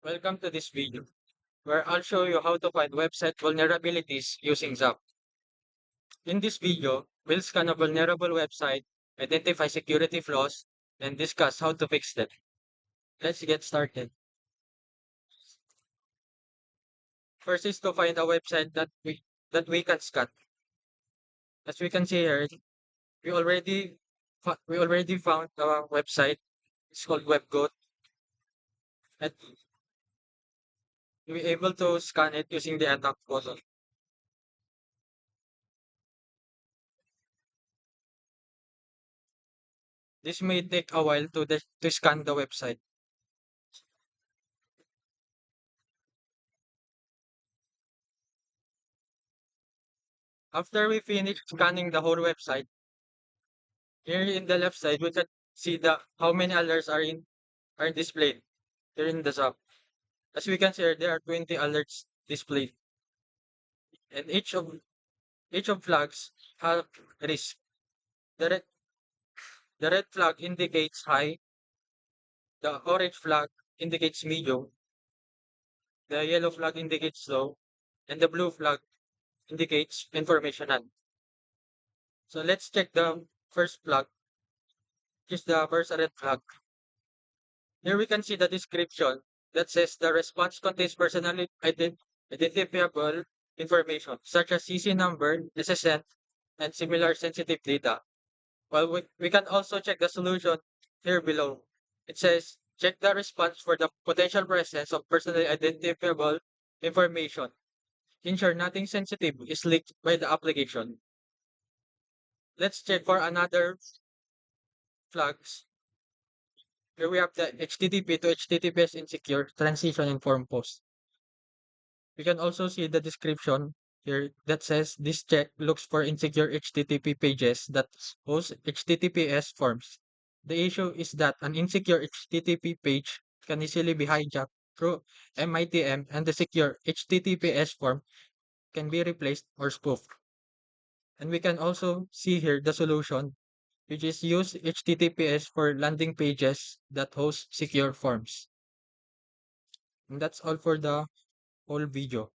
Welcome to this video, where I'll show you how to find website vulnerabilities using Zap. In this video, we'll scan a vulnerable website, identify security flaws, and discuss how to fix them. Let's get started. First is to find a website that we can scan. As we can see here, we already found a website. It's called WebGoat, and we're able to scan it using the attack button. This may take a while to scan the website. After we finish scanning the whole website, here in the left side, we can see the how many alerts are displayed here in the sub. As we can see, here, there are 20 alerts displayed, and each of flags have risk. The red the red flag indicates high, the orange flag indicates medium, the yellow flag indicates low, and the blue flag indicates informational. So let's check the first flag, which is the first red flag. Here we can see the description that says the response contains personally identifiable information such as CC number, SSN, and similar sensitive data. Well, we can also check the solution here below. It says check the response for the potential presence of personally identifiable information. Ensure nothing sensitive is leaked by the application. Let's check for another flags. Here we have the HTTP to HTTPS insecure transition and form post. We can also see the description here that says this check looks for insecure HTTP pages that host HTTPS forms. The issue is that an insecure HTTP page can easily be hijacked through MITM and the secure HTTPS form can be replaced or spoofed. And we can also see here the solution, which is use HTTPS for landing pages that host secure forms. And that's all for the whole video.